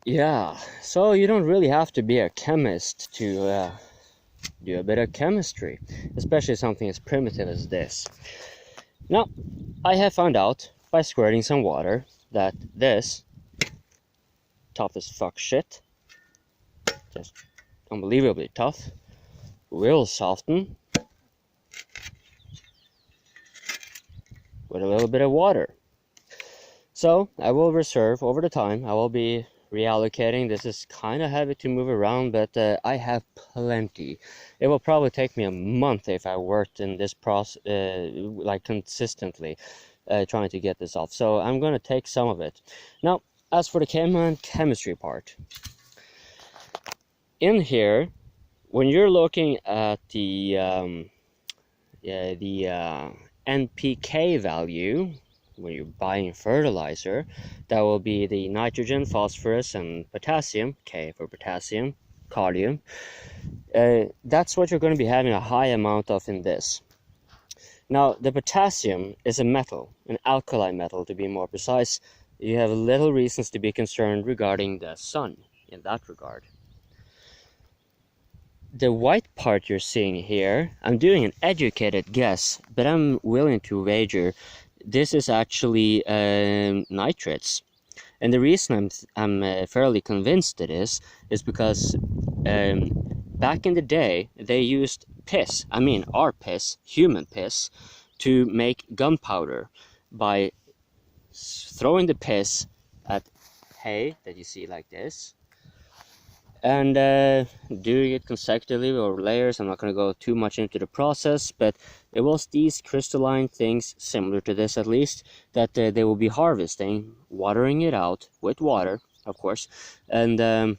Yeah, so you don't really have to be a chemist to do a bit of chemistry, especially something as primitive as this. Now, I have found out by squirting some water that this tough as fuck shit, just unbelievably tough, will soften with a little bit of water. So I will reserve over the time. I will be reallocating. This is kind of heavy to move around, but I have plenty. It will probably take me a month if I worked in this process like consistently trying to get this off. So I'm going to take some of it. Now, as for the caveman chemistry part, in here, when you're looking at the NPK value, when you're buying fertilizer, that will be the nitrogen, phosphorus, and potassium, K for potassium, kalium. That's what you're going to be having a high amount of in this. Now, the potassium is a metal, an alkali metal to be more precise. You have little reasons to be concerned regarding the sun in that regard. The white part you're seeing here, I'm doing an educated guess, but I'm willing to wager this is actually nitrates. And the reason I'm fairly convinced it is because back in the day they used piss, I mean our piss, human piss, to make gunpowder by throwing the piss at hay that you see like this, and doing it consecutively or layers. I'm not going to go too much into the process, but it was these crystalline things, similar to this at least, that they will be harvesting, watering it out with water, of course, and then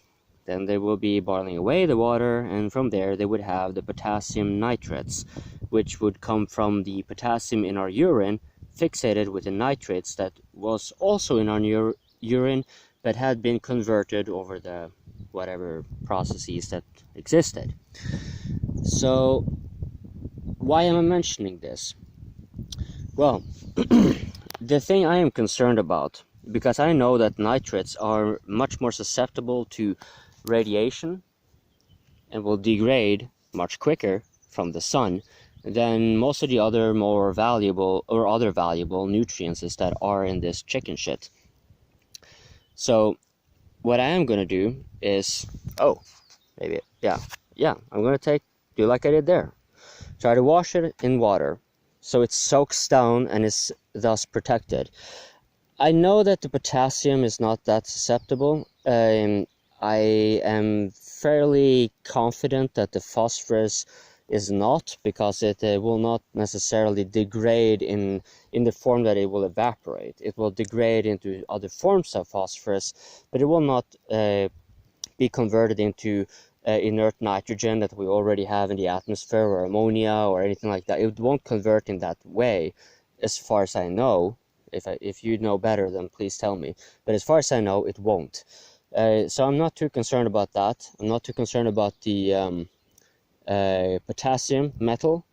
they will be boiling away the water, and from there they would have the potassium nitrates, which would come from the potassium in our urine fixated with the nitrates that was also in our urine but had been converted over the whatever processes that existed. So why am I mentioning this? Well, the thing I am concerned about, because I know that nitrates are much more susceptible to radiation and will degrade much quicker from the sun than most of the other more valuable or other valuable nutrients that are in this chicken shit. So what I am going to do is, I'm going to do like I did there. Try to wash it in water so it soaks down and is thus protected. I know that the potassium is not that susceptible. I am fairly confident that the phosphorus is not, because it will not necessarily degrade in the form that it will evaporate. It will degrade into other forms of phosphorus, but it will not be converted into inert nitrogen that we already have in the atmosphere, or ammonia or anything like that. It won't convert in that way, as far as I know. If you know better, then please tell me. But as far as I know, it won't. So I'm not too concerned about that. I'm not too concerned about the potassium metal,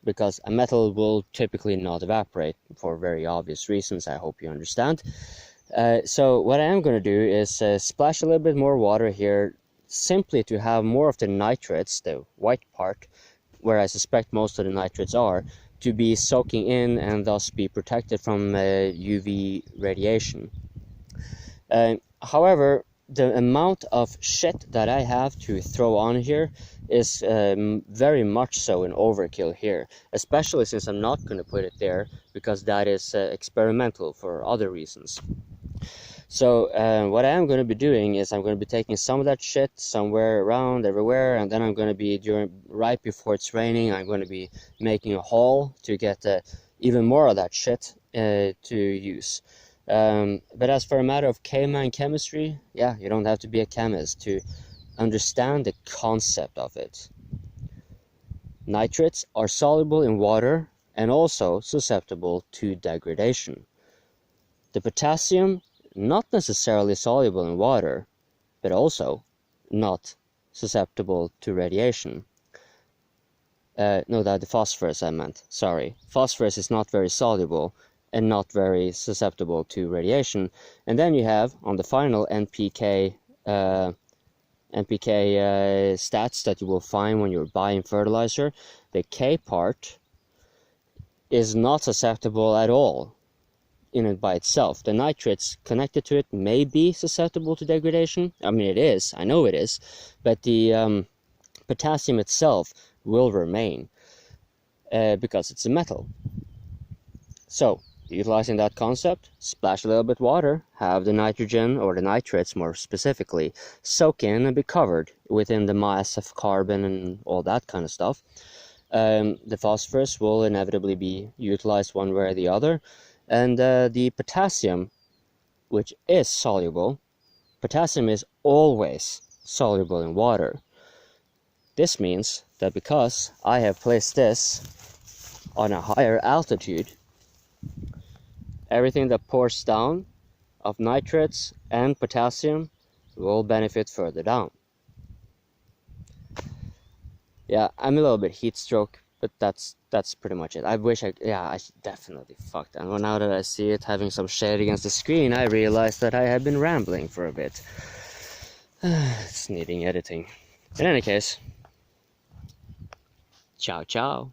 because a metal will typically not evaporate for very obvious reasons. I hope you understand. So what I am going to do is splash a little bit more water here, simply to have more of the nitrates, the white part, where I suspect most of the nitrates are, to be soaking in and thus be protected from UV radiation. However, the amount of shit that I have to throw on here is very much so an overkill here, especially since I'm not going to put it there, because that is experimental for other reasons. So what I am going to be doing is I'm going to be taking some of that shit somewhere around everywhere, and then I'm going to be right before it's raining, I'm going to be making a haul to get even more of that shit to use. But as for a matter of caveman chemistry, yeah, you don't have to be a chemist to understand the concept of it. Nitrates are soluble in water and also susceptible to degradation. The potassium, not necessarily soluble in water, but also not susceptible to radiation. No, that the phosphorus I meant, sorry. Phosphorus is not very soluble and not very susceptible to radiation. And then you have, on the final NPK NPK stats that you will find when you're buying fertilizer, the K part is not susceptible at all in it by itself. The nitrates connected to it may be susceptible to degradation. I mean, it is, I know it is, but the potassium itself will remain because it's a metal. So, utilizing that concept, splash a little bit water, have the nitrogen, or the nitrates more specifically, soak in and be covered within the mass of carbon and all that kind of stuff. The phosphorus will inevitably be utilized one way or the other, and the potassium, which is soluble, potassium is always soluble in water. This means that because I have placed this on a higher altitude, everything that pours down of nitrates and potassium will benefit further down. Yeah, I'm a little bit heat stroke, but that's pretty much it. I should definitely fuck that. Well, now that I see it having some shade against the screen, I realized that I have been rambling for a bit. It's needing editing. In any case, ciao ciao.